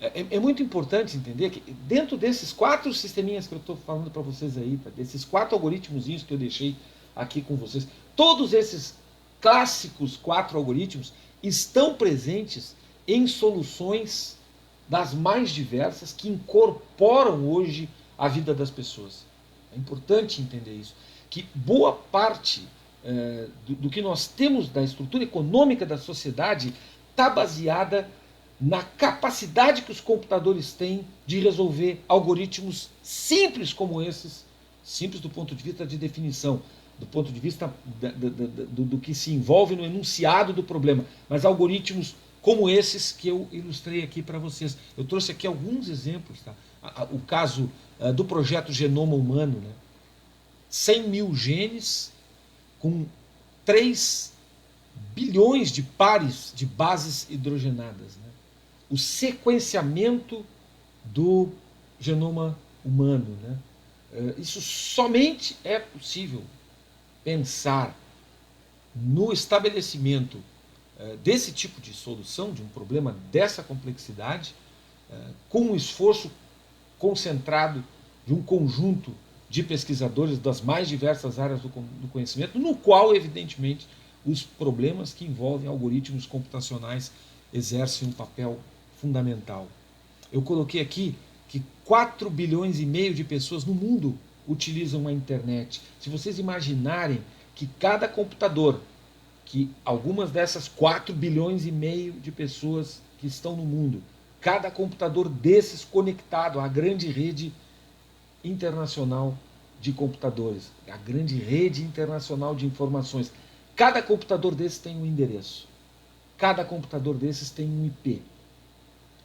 É muito importante entender que dentro desses 4 sisteminhas que eu estou falando para vocês aí, tá? Desses 4 algoritmozinhos que eu deixei aqui com vocês, todos esses clássicos 4 algoritmos estão presentes em soluções das mais diversas que incorporam hoje a vida das pessoas. É importante entender isso. Que boa parte do que nós temos da estrutura econômica da sociedade está baseada na capacidade que os computadores têm de resolver algoritmos simples como esses, simples do ponto de vista de definição, do ponto de vista do que se envolve no enunciado do problema, mas algoritmos como esses que eu ilustrei aqui para vocês. Eu trouxe aqui alguns exemplos. Tá? O caso do projeto Genoma Humano, né? 100 mil genes com 3 bilhões de pares de bases hidrogenadas. Né? O sequenciamento do genoma humano. Né? Isso somente é possível pensar no estabelecimento desse tipo de solução, de um problema dessa complexidade, com um esforço concentrado de um conjunto de pesquisadores das mais diversas áreas do conhecimento, no qual, evidentemente, os problemas que envolvem algoritmos computacionais exercem um papel fundamental. Eu coloquei aqui que 4 bilhões e meio de pessoas no mundo utilizam a internet. Se vocês imaginarem que cada computador, que algumas dessas 4 bilhões e meio de pessoas que estão no mundo, cada computador desses conectado à grande rede internacional de computadores, a grande rede internacional de informações, cada computador desses tem um endereço, cada computador desses tem um IP.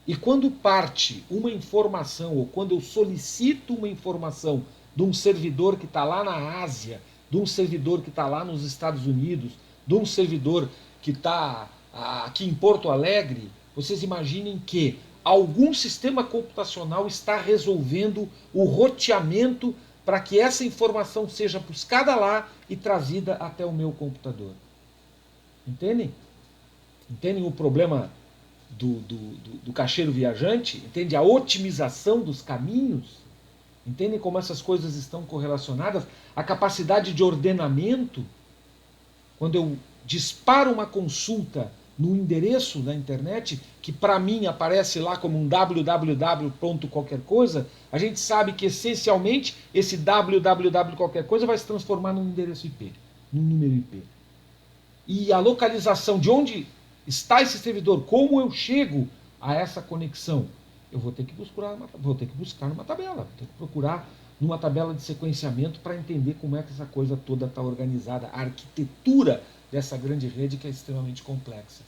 E quando parte uma informação, ou quando eu solicito uma informação de um servidor que está lá na Ásia, de um servidor que está lá nos Estados Unidos, de um servidor que está aqui em Porto Alegre, vocês imaginem que algum sistema computacional está resolvendo o roteamento para que essa informação seja buscada lá e trazida até o meu computador. Entendem? Entendem o problema do caixeiro viajante? Entende a otimização dos caminhos? Entendem como essas coisas estão correlacionadas? A capacidade de ordenamento. Quando eu disparo uma consulta no endereço da internet, que para mim aparece lá como um www. Qualquer coisa, a gente sabe que essencialmente esse www qualquer coisa vai se transformar num endereço IP, num número IP. E a localização de onde está esse servidor, como eu chego a essa conexão, eu vou ter que buscar numa tabela, vou ter que procurar numa tabela de sequenciamento para entender como é que essa coisa toda está organizada, a arquitetura dessa grande rede que é extremamente complexa.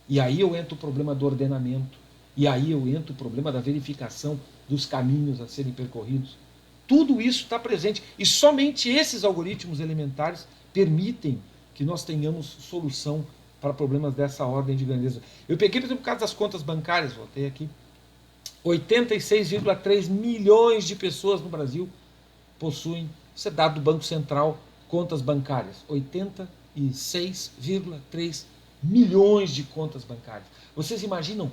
E aí eu entro o problema do ordenamento, e aí eu entro o problema da verificação dos caminhos a serem percorridos. Tudo isso está presente, e somente esses algoritmos elementares permitem que nós tenhamos solução para problemas dessa ordem de grandeza. Eu peguei, por exemplo, o caso das contas bancárias, voltei aqui. 86,3 milhões de pessoas no Brasil possuem, isso é dado do Banco Central, contas bancárias. 86,3 milhões de contas bancárias. Vocês imaginam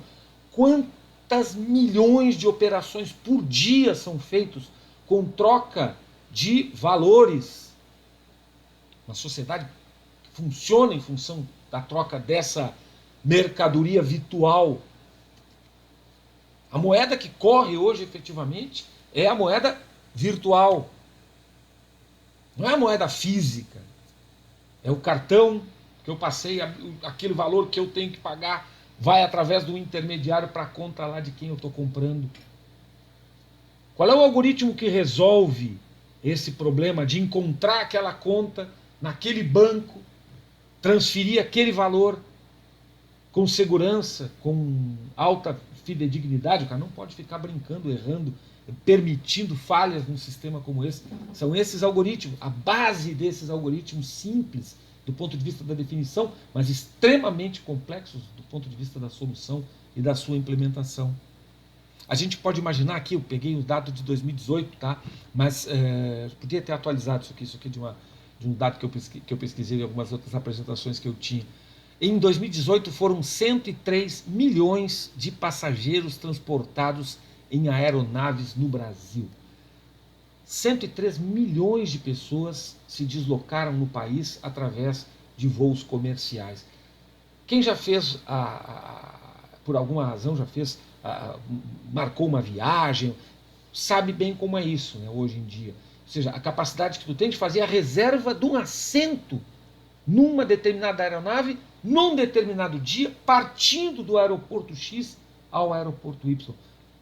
quantas milhões de operações por dia são feitos com troca de valores? Uma sociedade que funciona em função da troca dessa mercadoria virtual. A moeda que corre hoje, efetivamente, é a moeda virtual. Não é a moeda física. É o cartão que eu passei, aquele valor que eu tenho que pagar, vai através do intermediário para a conta lá de quem eu estou comprando. Qual é o algoritmo que resolve esse problema de encontrar aquela conta naquele banco, transferir aquele valor com segurança, com alta fidedignidade? O cara não pode ficar brincando, errando, permitindo falhas num sistema como esse. São esses algoritmos, a base desses algoritmos simples do ponto de vista da definição, mas extremamente complexos do ponto de vista da solução e da sua implementação. A gente pode imaginar aqui, eu peguei o dado de 2018, tá? Mas podia ter atualizado isso aqui de um dado que eu pesquisei em algumas outras apresentações que eu tinha. Em 2018 foram 103 milhões de passageiros transportados em aeronaves no Brasil. 103 milhões de pessoas se deslocaram no país através de voos comerciais. Quem já fez, por alguma razão, marcou uma viagem, sabe bem como é isso, né, hoje em dia. Ou seja, a capacidade que tu tem de fazer a reserva de um assento numa determinada aeronave, num determinado dia, partindo do aeroporto X ao aeroporto Y.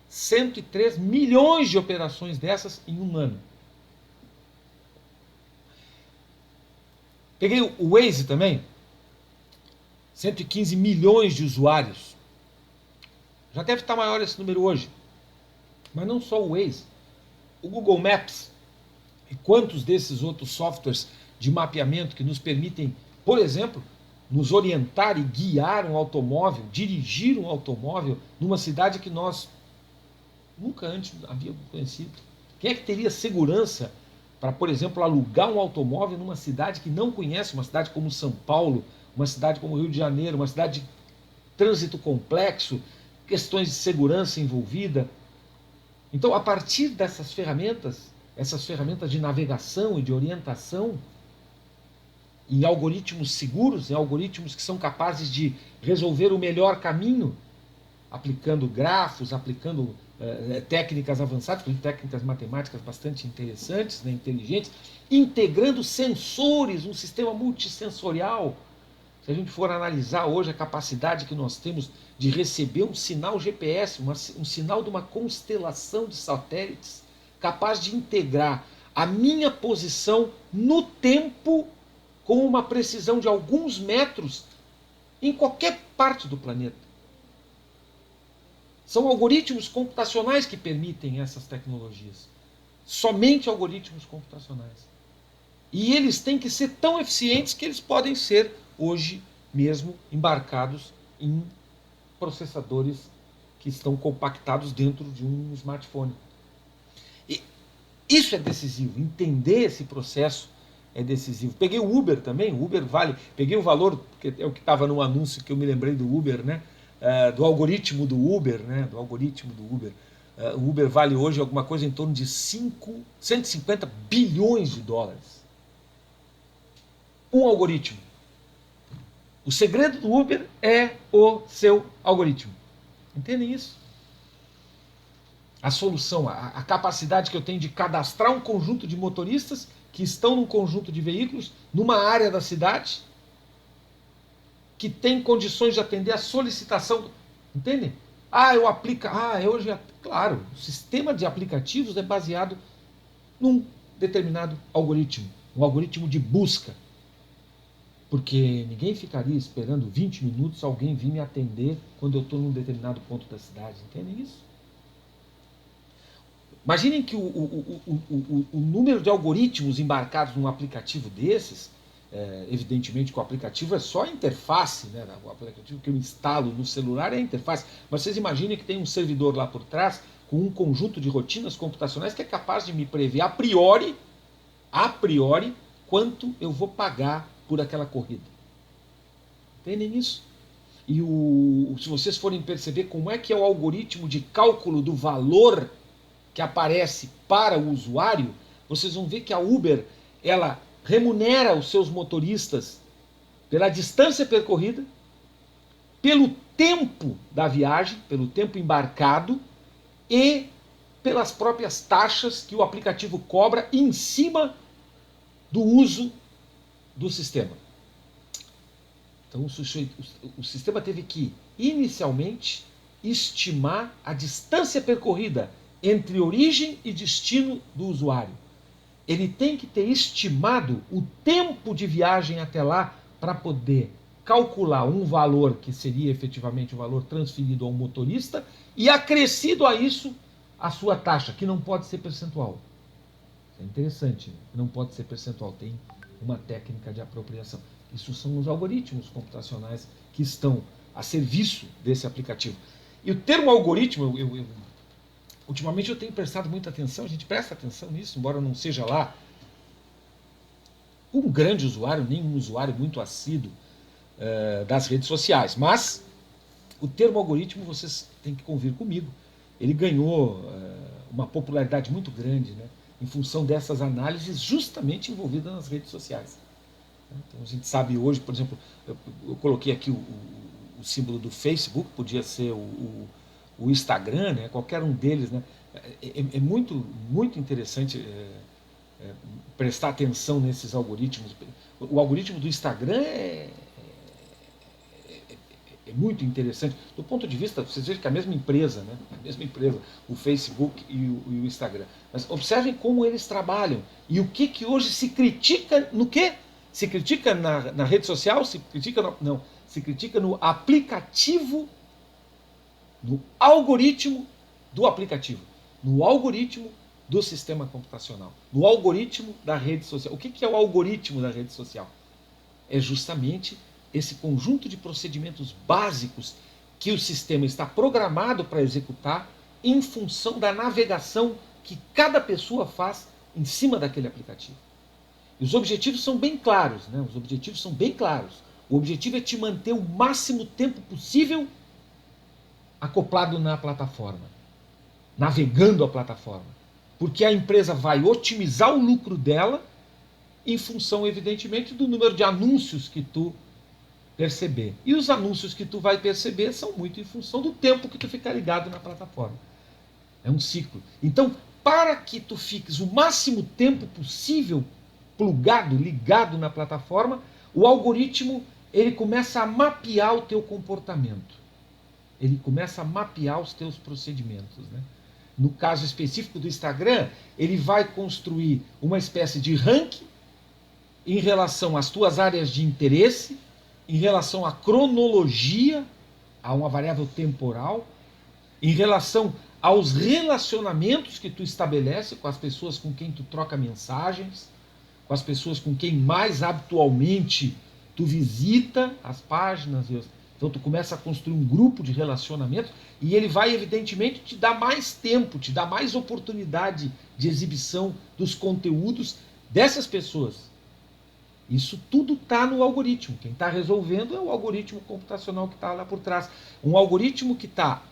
103 milhões de operações dessas em um ano. Peguei o Waze também, 115 milhões de usuários. Já deve estar maior esse número hoje. Mas não só o Waze. O Google Maps e quantos desses outros softwares de mapeamento que nos permitem, por exemplo, nos orientar e guiar um automóvel, dirigir um automóvel numa cidade que nós nunca antes havíamos conhecido. Quem é que teria segurança para, por exemplo, alugar um automóvel numa cidade que não conhece, uma cidade como São Paulo, uma cidade como Rio de Janeiro, uma cidade de trânsito complexo, questões de segurança envolvida? Então, a partir dessas ferramentas, essas ferramentas de navegação e de orientação, em algoritmos seguros, em algoritmos que são capazes de resolver o melhor caminho, aplicando grafos, aplicando técnicas avançadas, técnicas matemáticas bastante interessantes, né, inteligentes, integrando sensores, um sistema multissensorial. Se a gente for analisar hoje a capacidade que nós temos de receber um sinal GPS, um sinal de uma constelação de satélites, capaz de integrar a minha posição no tempo com uma precisão de alguns metros em qualquer parte do planeta. São algoritmos computacionais que permitem essas tecnologias. Somente algoritmos computacionais. E eles têm que ser tão eficientes que eles podem ser, hoje mesmo, embarcados em processadores que estão compactados dentro de um smartphone. E isso é decisivo. Entender esse processo é decisivo. Peguei o Uber também. O Uber vale. Peguei o valor, que é o que estava no anúncio que eu me lembrei do Uber, né? Do algoritmo do Uber, né? Do algoritmo do Uber. O Uber vale hoje alguma coisa em torno de 150 bilhões de dólares. Um algoritmo. O segredo do Uber é o seu algoritmo. Entendem isso? A solução, a capacidade que eu tenho de cadastrar um conjunto de motoristas que estão num conjunto de veículos, numa área da cidade, que tem condições de atender a solicitação. Entendem? Eu aplico. Claro, o sistema de aplicativos é baseado num determinado algoritmo, um algoritmo de busca. Porque ninguém ficaria esperando 20 minutos alguém vir me atender quando eu estou num determinado ponto da cidade. Entendem isso? Imaginem que o número de algoritmos embarcados num aplicativo desses, evidentemente que o aplicativo é só a interface, né? O aplicativo que eu instalo no celular é a interface, mas vocês imaginem que tem um servidor lá por trás com um conjunto de rotinas computacionais que é capaz de me prever a priori, quanto eu vou pagar por aquela corrida. Entendem isso? E se vocês forem perceber como é que é o algoritmo de cálculo do valor que aparece para o usuário, vocês vão ver que a Uber, ela remunera os seus motoristas pela distância percorrida, pelo tempo da viagem, pelo tempo embarcado e pelas próprias taxas que o aplicativo cobra em cima do uso do sistema. Então o sistema teve que, inicialmente, estimar a distância percorrida entre origem e destino do usuário. Ele tem que ter estimado o tempo de viagem até lá para poder calcular um valor que seria efetivamente o valor transferido ao motorista e acrescido a isso a sua taxa, que não pode ser percentual. Isso é interessante, não pode ser percentual, tem uma técnica de apropriação. Isso são os algoritmos computacionais que estão a serviço desse aplicativo. E o termo algoritmo, ultimamente eu tenho prestado muita atenção, a gente presta atenção nisso, embora eu não seja lá um grande usuário, nem um usuário muito assíduo das redes sociais. Mas o termo algoritmo, vocês têm que convir comigo, ele ganhou uma popularidade muito grande, né, em função dessas análises justamente envolvidas nas redes sociais. Então a gente sabe hoje, por exemplo, eu coloquei aqui o símbolo do Facebook, podia ser o Instagram, né, qualquer um deles, né, é muito, muito interessante prestar atenção nesses algoritmos. O algoritmo do Instagram é muito interessante. Do ponto de vista, vocês vejam que a mesma empresa, né? A mesma empresa, o Facebook e o Instagram. Mas observem como eles trabalham. E o que hoje se critica no quê? Se critica na rede social? Se critica não. Se critica no aplicativo, no algoritmo do aplicativo. No algoritmo do sistema computacional. No algoritmo da rede social. O que é o algoritmo da rede social? É justamente esse conjunto de procedimentos básicos que o sistema está programado para executar em função da navegação que cada pessoa faz em cima daquele aplicativo. E os objetivos são bem claros, né? Os objetivos são bem claros. O objetivo é te manter o máximo tempo possível acoplado na plataforma, navegando a plataforma. Porque a empresa vai otimizar o lucro dela em função, evidentemente, do número de anúncios que tu perceber. E os anúncios que tu vai perceber são muito em função do tempo que tu ficar ligado na plataforma. É um ciclo. Então, para que tu fiques o máximo tempo possível plugado, ligado na plataforma, o algoritmo ele começa a mapear o teu comportamento. Ele começa a mapear os teus procedimentos, né? No caso específico do Instagram, ele vai construir uma espécie de ranking em relação às tuas áreas de interesse, em relação à cronologia, a uma variável temporal, em relação aos relacionamentos que tu estabelece com as pessoas com quem tu troca mensagens, com as pessoas com quem mais habitualmente tu visita as páginas. Então tu começa a construir um grupo de relacionamento e ele vai evidentemente te dar mais tempo, te dar mais oportunidade de exibição dos conteúdos dessas pessoas. Isso tudo está no algoritmo. Quem está resolvendo é o algoritmo computacional que está lá por trás. Um algoritmo que está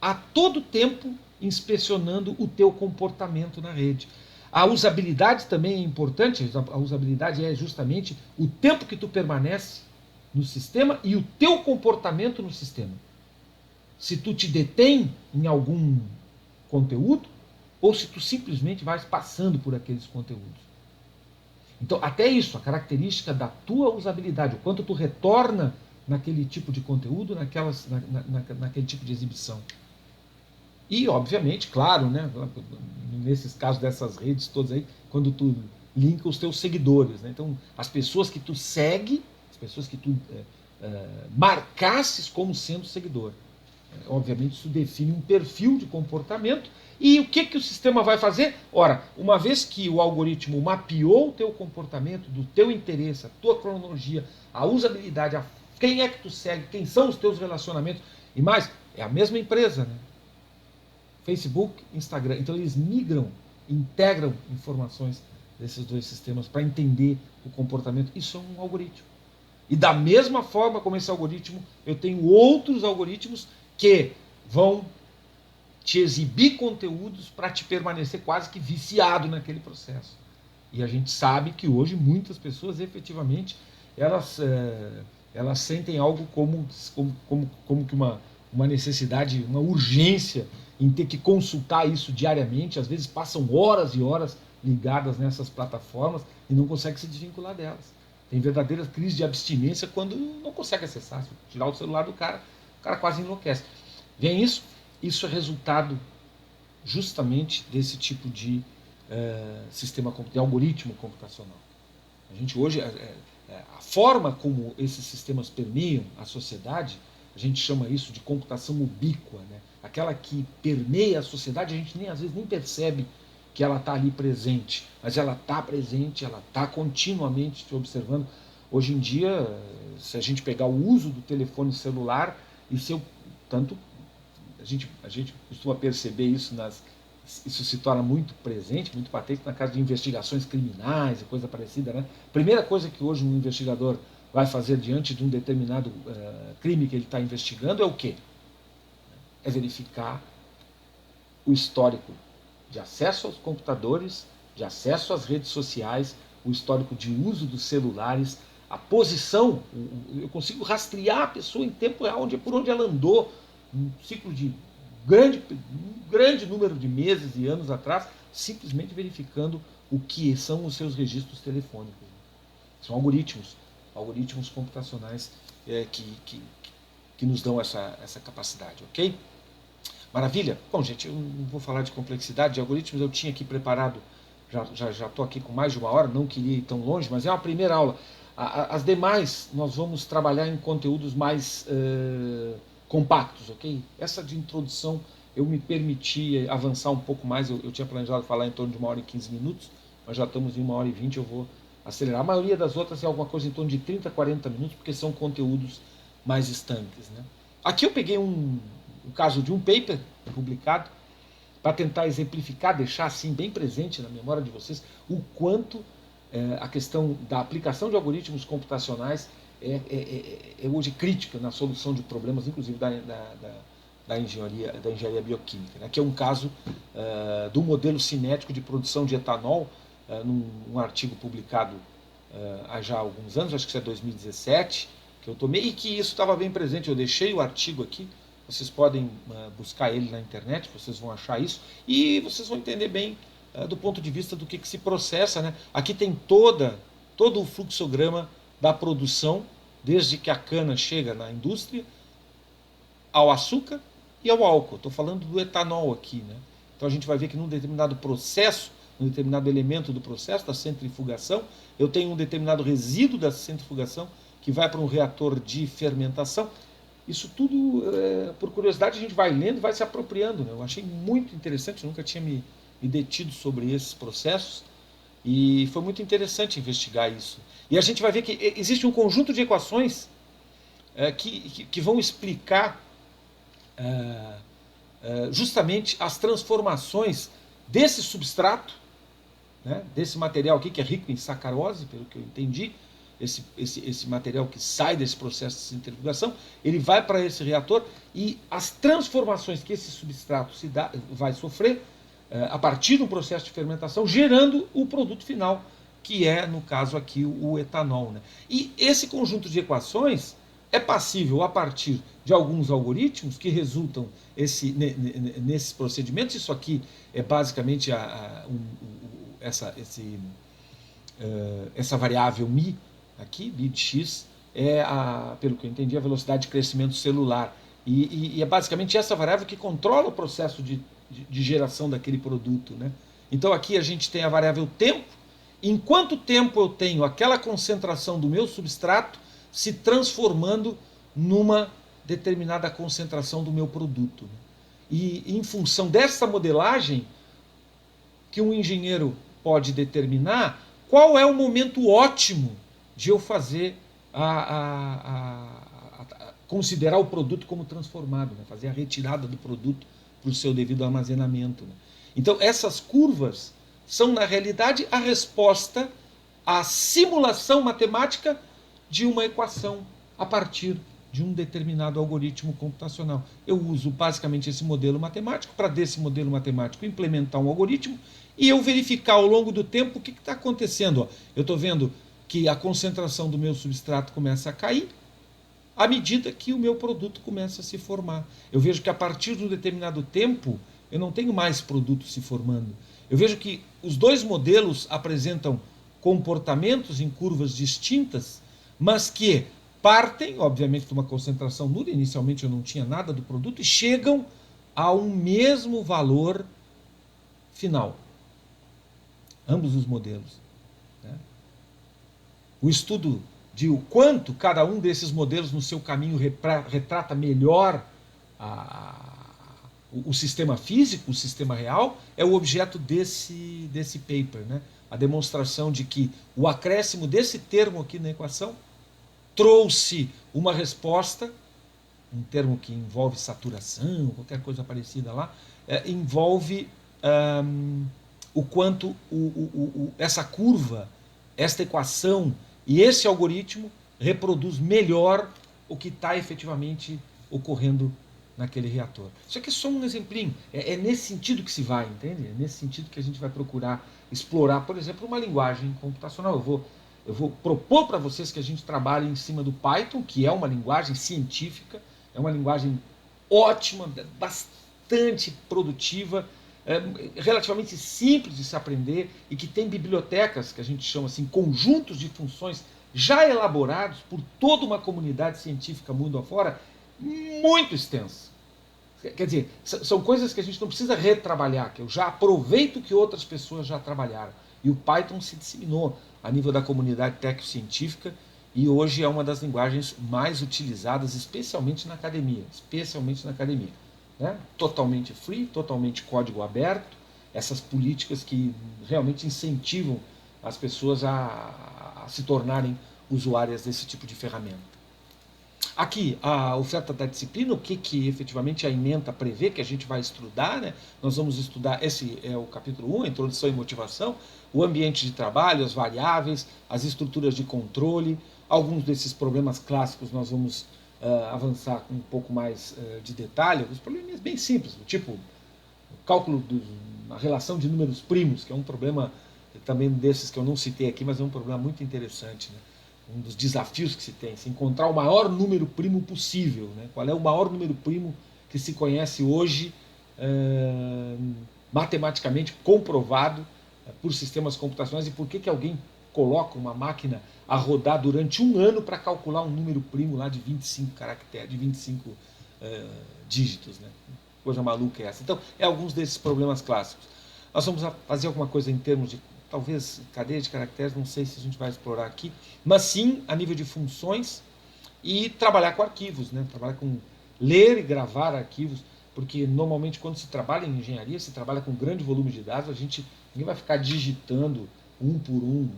a todo tempo inspecionando o teu comportamento na rede. A usabilidade também é importante. A usabilidade é justamente o tempo que tu permanece no sistema e o teu comportamento no sistema. Se tu te detém em algum conteúdo ou se tu simplesmente vais passando por aqueles conteúdos. Então, até isso, a característica da tua usabilidade, o quanto tu retorna naquele tipo de conteúdo, naquele tipo de exibição. E, obviamente, claro, né, nesses casos dessas redes todas aí, quando tu linka os teus seguidores. Né? Então, as pessoas que tu segue, as pessoas que tu marcasses como sendo seguidor. Obviamente, isso define um perfil de comportamento. E o que o sistema vai fazer? Ora, uma vez que o algoritmo mapeou o teu comportamento, do teu interesse, a tua cronologia, a usabilidade, quem é que tu segue, quem são os teus relacionamentos, e mais, é a mesma empresa, né? Facebook, Instagram. Então eles migram, integram informações desses dois sistemas para entender o comportamento. Isso é um algoritmo. E da mesma forma como esse algoritmo, eu tenho outros algoritmos que vão te exibir conteúdos para te permanecer quase que viciado naquele processo. E a gente sabe que hoje muitas pessoas efetivamente elas sentem algo como que uma necessidade, uma urgência em ter que consultar isso diariamente, às vezes passam horas e horas ligadas nessas plataformas e não conseguem se desvincular delas. Tem verdadeiras crises de abstinência quando não consegue acessar. Se tirar o celular do cara, o cara quase enlouquece. Vem isso? Isso é resultado justamente desse tipo de sistema de algoritmo computacional. A gente hoje, a forma como esses sistemas permeiam a sociedade, a gente chama isso de computação ubíqua, né? Aquela que permeia a sociedade, a gente às vezes nem percebe que ela está ali presente, mas ela está presente, ela está continuamente te observando. Hoje em dia, se a gente pegar o uso do telefone celular, tanto a gente costuma perceber isso, isso se torna muito presente, muito patente na casa de investigações criminais e coisa parecida, né? Primeira coisa que hoje um investigador vai fazer diante de um determinado crime que ele está investigando é o quê? É verificar o histórico de acesso aos computadores, de acesso às redes sociais, o histórico de uso dos celulares, a posição, eu consigo rastrear a pessoa em tempo real, por onde ela andou, um ciclo de um grande número de meses e anos atrás, simplesmente verificando o que são os seus registros telefônicos. São algoritmos computacionais que nos dão essa capacidade, ok? Maravilha? Bom, gente, eu não vou falar de complexidade de algoritmos, eu tinha aqui preparado, já estou aqui com mais de uma hora, não queria ir tão longe, mas é uma primeira aula. As demais, nós vamos trabalhar em conteúdos mais compactos, ok? Essa de introdução, eu me permiti avançar um pouco mais, eu tinha planejado falar em torno de 1 hora e 15 minutos, mas já estamos em 1 hora e 20, eu vou acelerar. A maioria das outras é alguma coisa em torno de 30, 40 minutos, porque são conteúdos mais estanques, né? Aqui eu peguei o caso de um paper publicado para tentar exemplificar, deixar assim bem presente na memória de vocês o quanto a questão da aplicação de algoritmos computacionais é hoje crítica na solução de problemas, inclusive da engenharia bioquímica, né? Que é um caso do modelo cinético de produção de etanol, num artigo publicado há já alguns anos, acho que isso é 2017, que eu tomei, e que isso estava bem presente. Eu deixei o artigo aqui, vocês podem buscar ele na internet, vocês vão achar isso, e vocês vão entender bem do ponto de vista do que se processa, né? Aqui tem todo o fluxograma da produção, desde que a cana chega na indústria, ao açúcar e ao álcool. Estou falando do etanol aqui, né? Então a gente vai ver que num determinado processo, num determinado elemento do processo da centrifugação, eu tenho um determinado resíduo da centrifugação que vai para um reator de fermentação. Isso tudo, por curiosidade, a gente vai lendo, vai se apropriando, né? Eu achei muito interessante, eu nunca tinha me detido sobre esses processos, e foi muito interessante investigar isso. E a gente vai ver que existe um conjunto de equações que vão explicar justamente as transformações desse substrato, né, desse material aqui que é rico em sacarose, pelo que eu entendi, esse material que sai desse processo de centrifugação, ele vai para esse reator, e as transformações que esse substrato vai sofrer a partir de um processo de fermentação, gerando o produto final, que é, no caso aqui, o etanol, né? E esse conjunto de equações é passível, a partir de alguns algoritmos que resultam nesses procedimentos. Isso aqui é basicamente essa variável μ, aqui, μ de x, pelo que eu entendi, a velocidade de crescimento celular. E é basicamente essa variável que controla o processo de geração daquele produto, né? Então aqui a gente tem a variável tempo. Em quanto tempo eu tenho aquela concentração do meu substrato se transformando numa determinada concentração do meu produto, né? E em função dessa modelagem, que um engenheiro pode determinar qual é o momento ótimo de eu fazer considerar o produto como transformado, né? Fazer a retirada do produto para o seu devido armazenamento, né? Então essas curvas são, na realidade, a resposta à simulação matemática de uma equação a partir de um determinado algoritmo computacional. Eu uso basicamente esse modelo matemático para, desse modelo matemático, implementar um algoritmo e eu verificar ao longo do tempo o que está acontecendo. Eu estou vendo que a concentração do meu substrato começa a cair à medida que o meu produto começa a se formar. Eu vejo que a partir de um determinado tempo eu não tenho mais produto se formando. Eu vejo que os dois modelos apresentam comportamentos em curvas distintas, mas que partem, obviamente, de uma concentração nula. Inicialmente eu não tinha nada do produto, e chegam a um mesmo valor final. Ambos os modelos, né? O estudo de o quanto cada um desses modelos no seu caminho retrata melhor o sistema físico, o sistema real, é o objeto desse paper, né? A demonstração de que o acréscimo desse termo aqui na equação trouxe uma resposta, um termo que envolve saturação, qualquer coisa parecida lá, envolve o quanto essa curva, esta equação e esse algoritmo reproduz melhor o que está efetivamente ocorrendo naquele reator. Isso aqui é só um exemplinho. É nesse sentido que se vai, entende? É nesse sentido que a gente vai procurar explorar, por exemplo, uma linguagem computacional. Eu vou propor para vocês que a gente trabalhe em cima do Python, que é uma linguagem científica, é uma linguagem ótima, bastante produtiva, relativamente simples de se aprender e que tem bibliotecas, que a gente chama assim, conjuntos de funções já elaborados por toda uma comunidade científica mundo afora, muito extensa. Quer dizer, são coisas que a gente não precisa retrabalhar, que eu já aproveito que outras pessoas já trabalharam. E o Python se disseminou a nível da comunidade técnico-científica e hoje é uma das linguagens mais utilizadas, especialmente na academia. Especialmente na academia. Né? Totalmente free, totalmente código aberto, essas políticas que realmente incentivam as pessoas a se tornarem usuárias desse tipo de ferramenta. Aqui, a oferta da disciplina, o que efetivamente a ementa prevê, que a gente vai estudar, né? Nós vamos estudar, esse é o capítulo 1, a introdução e motivação, o ambiente de trabalho, as variáveis, as estruturas de controle, alguns desses problemas clássicos nós vamos avançar com um pouco mais de detalhe, alguns problemas bem simples, tipo o cálculo da relação de números primos, que é um problema também desses que eu não citei aqui, mas é um problema muito interessante, né? Um dos desafios que se tem, se encontrar o maior número primo possível. Né? Qual é o maior número primo que se conhece hoje, matematicamente comprovado por sistemas computacionais, e por que alguém coloca uma máquina a rodar durante um ano para calcular um número primo lá de 25 caracteres, de 25 dígitos. Né? Coisa maluca é essa. Então, é alguns desses problemas clássicos. Nós vamos fazer alguma coisa em termos de talvez cadeia de caracteres, não sei se a gente vai explorar aqui, mas sim a nível de funções e trabalhar com arquivos, né? Trabalhar com ler e gravar arquivos, porque normalmente quando se trabalha em engenharia, se trabalha com grande volume de dados, ninguém vai ficar digitando um por um.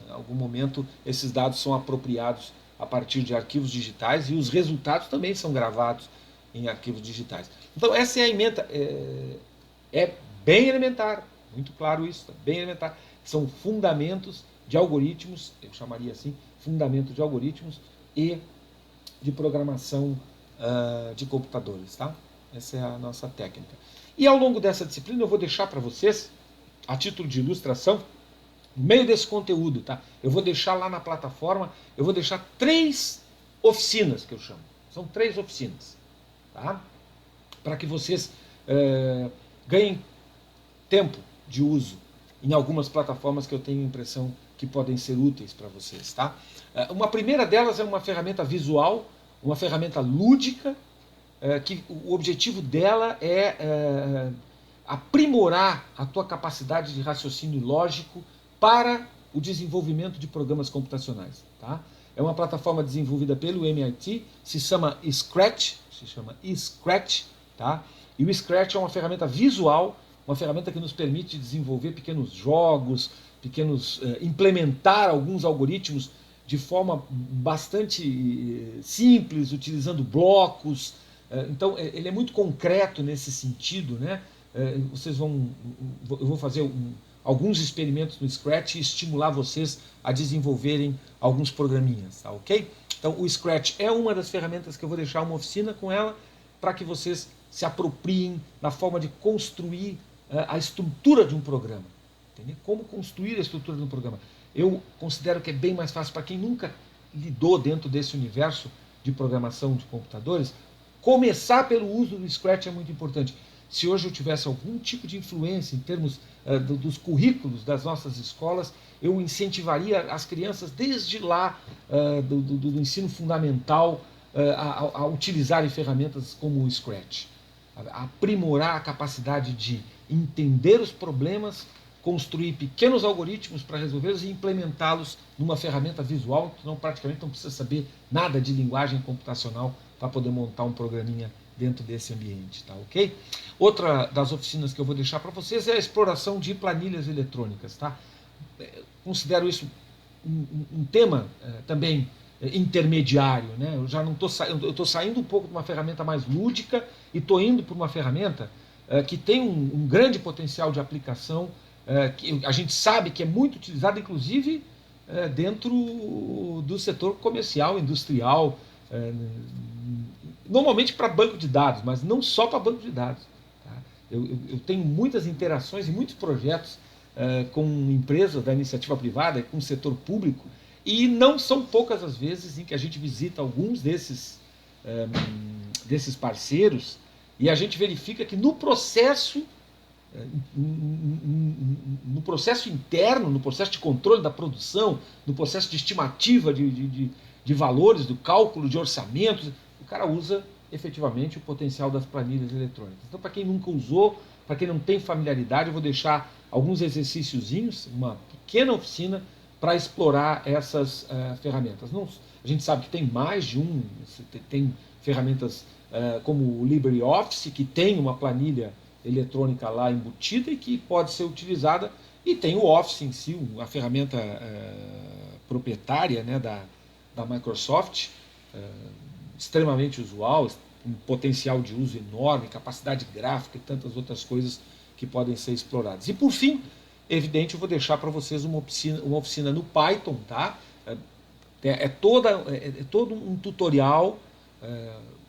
Em algum momento esses dados são apropriados a partir de arquivos digitais e os resultados também são gravados em arquivos digitais. Então essa é a ementa, é bem elementar, muito claro isso, bem elementar. São fundamentos de algoritmos, eu chamaria assim, fundamentos de algoritmos e de programação de computadores. Tá? Essa é a nossa técnica. E ao longo dessa disciplina eu vou deixar para vocês, a título de ilustração, no meio desse conteúdo, tá? Eu vou deixar lá na plataforma, eu vou deixar 3 oficinas, que eu chamo. São 3 oficinas. Tá? Para que vocês ganhem tempo de uso em algumas plataformas que eu tenho a impressão que podem ser úteis para vocês. Tá? Uma primeira delas é uma ferramenta visual, uma ferramenta lúdica, que o objetivo dela é aprimorar a tua capacidade de raciocínio lógico para o desenvolvimento de programas computacionais. Tá? É uma plataforma desenvolvida pelo MIT, se chama Scratch, tá? E o Scratch é uma ferramenta visual, uma ferramenta que nos permite desenvolver pequenos jogos, implementar alguns algoritmos de forma bastante simples, utilizando blocos. Então, ele é muito concreto nesse sentido. Né? Eu vou fazer alguns experimentos no Scratch e estimular vocês a desenvolverem alguns programinhas. Tá, ok? Então, o Scratch é uma das ferramentas que eu vou deixar uma oficina com ela para que vocês se apropriem da forma de construir a estrutura de um programa. Entendeu? Como construir a estrutura de um programa. Eu considero que é bem mais fácil para quem nunca lidou dentro desse universo de programação de computadores. Começar pelo uso do Scratch é muito importante. Se hoje eu tivesse algum tipo de influência em termos dos currículos das nossas escolas, eu incentivaria as crianças desde lá do ensino fundamental a utilizarem ferramentas como o Scratch. A aprimorar a capacidade de entender os problemas, construir pequenos algoritmos para resolvê-los e implementá-los numa ferramenta visual, que praticamente não precisa saber nada de linguagem computacional para poder montar um programinha dentro desse ambiente. Tá, ok? Outra das oficinas que eu vou deixar para vocês é a exploração de planilhas eletrônicas. Tá? Considero isso um tema também intermediário. Né? Eu já não estou saindo um pouco de uma ferramenta mais lúdica e estou indo para uma ferramenta que tem um grande potencial de aplicação, que a gente sabe que é muito utilizada, inclusive dentro do setor comercial, industrial, normalmente para banco de dados, mas não só para banco de dados. Tá? Eu tenho muitas interações e muitos projetos com empresas da iniciativa privada, com o setor público, e não são poucas as vezes em que a gente visita alguns desses parceiros e a gente verifica que no processo interno, no processo de controle da produção, no processo de estimativa de valores, do cálculo de orçamentos, o cara usa efetivamente o potencial das planilhas eletrônicas. Então, para quem nunca usou, para quem não tem familiaridade, eu vou deixar alguns exercíciozinhos, uma pequena oficina para explorar essas ferramentas. A gente sabe que tem mais de um, tem ferramentas como o LibreOffice, que tem uma planilha eletrônica lá embutida e que pode ser utilizada, e tem o Office em si, a ferramenta proprietária, né, da Microsoft, extremamente usual, um potencial de uso enorme, capacidade gráfica e tantas outras coisas que podem ser exploradas. E por fim, evidente, eu vou deixar para vocês uma oficina no Python, tá? É todo um tutorial,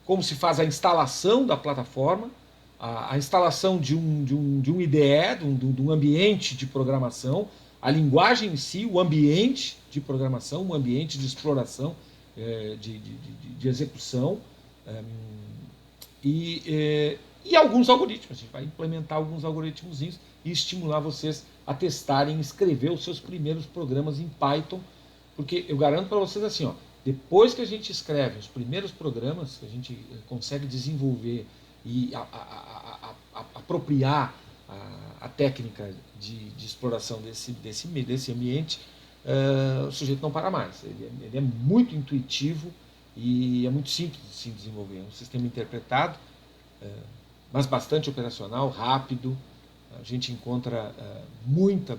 como se faz a instalação da plataforma, a instalação de um IDE, de um ambiente de programação, a linguagem em si, o ambiente de programação, o ambiente de exploração, de execução, e alguns algoritmos. A gente vai implementar alguns algoritmos e estimular vocês a testarem e escrever os seus primeiros programas em Python, porque eu garanto para vocês assim, ó, depois que a gente escreve os primeiros programas, que a gente consegue desenvolver e apropriar a técnica de exploração desse ambiente, o sujeito não para mais. Ele é muito intuitivo e é muito simples de se desenvolver. É um sistema interpretado, mas bastante operacional, rápido. A gente encontra muita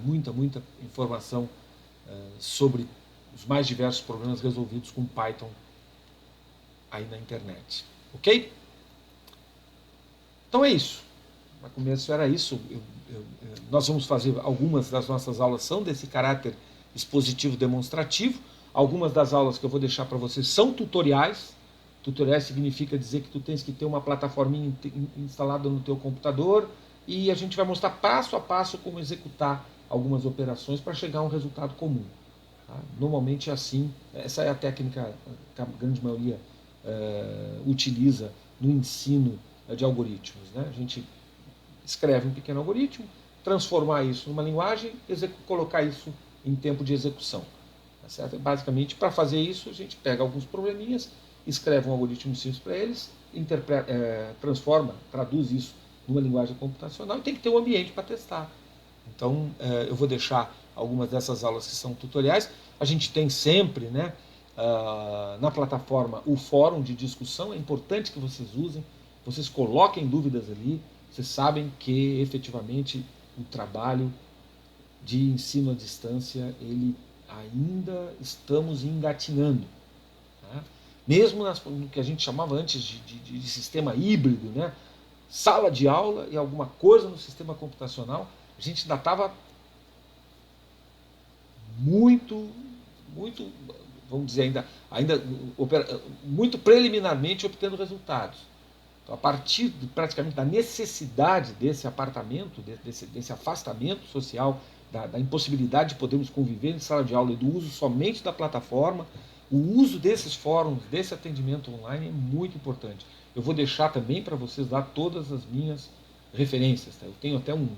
informação sobre os mais diversos problemas resolvidos com Python aí na internet. Ok? Então é isso. No começo era isso. Nós vamos fazer algumas das nossas aulas são desse caráter expositivo demonstrativo. Algumas das aulas que eu vou deixar para vocês são tutoriais. Tutoriais significa dizer que tu tens que ter uma plataforminha instalada no teu computador e a gente vai mostrar passo a passo como executar algumas operações para chegar a um resultado comum. Tá? Normalmente é assim. Essa é a técnica que a grande maioria utiliza no ensino de algoritmos. Né? A gente escreve um pequeno algoritmo, transformar isso numa linguagem, colocar isso em tempo de execução. Tá certo? Basicamente, para fazer isso, a gente pega alguns probleminhas, escreve um algoritmo simples para eles, transforma, traduz isso numa linguagem computacional e tem que ter um ambiente para testar. Então, eu vou deixar algumas dessas aulas que são tutoriais. A gente tem sempre, né, na plataforma o fórum de discussão, é importante que vocês usem, vocês coloquem dúvidas ali, vocês sabem que efetivamente o trabalho de ensino à distância, ele ainda estamos engatinhando. Tá? Mesmo no que a gente chamava antes de sistema híbrido, né? Sala de aula e alguma coisa no sistema computacional, a gente ainda estava muito, vamos dizer, ainda muito preliminarmente obtendo resultados. Então, a partir praticamente da necessidade desse apartamento, desse afastamento social, da impossibilidade de podermos conviver em sala de aula e do uso somente da plataforma, o uso desses fóruns, desse atendimento online é muito importante. Eu vou deixar também para vocês lá todas as minhas referências. Tá? Eu tenho até o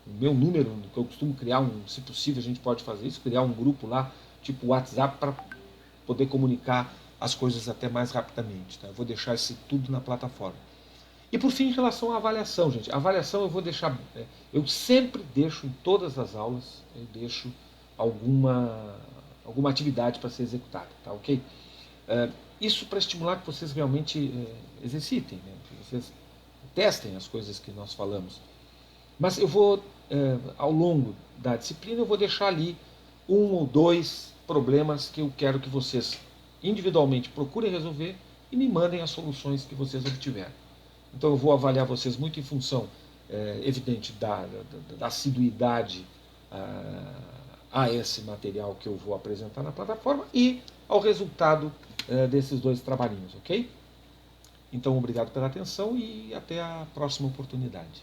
meu número, que eu costumo criar, se possível a gente pode fazer isso, criar um grupo lá, tipo WhatsApp, para poder comunicar as coisas até mais rapidamente. Tá? Eu vou deixar isso tudo na plataforma. E por fim, em relação à avaliação, gente. A avaliação eu vou deixar, eu sempre deixo em todas as aulas, eu deixo alguma atividade para ser executada, tá ok? Isso para estimular que vocês realmente exercitem, né? Que vocês testem as coisas que nós falamos. Mas eu vou, ao longo da disciplina, eu vou deixar ali 1 ou 2 problemas que eu quero que vocês individualmente procurem resolver e me mandem as soluções que vocês obtiveram. Então eu vou avaliar vocês muito em função, evidente, da assiduidade a esse material que eu vou apresentar na plataforma e ao resultado desses dois trabalhinhos, ok? Então, obrigado pela atenção e até a próxima oportunidade.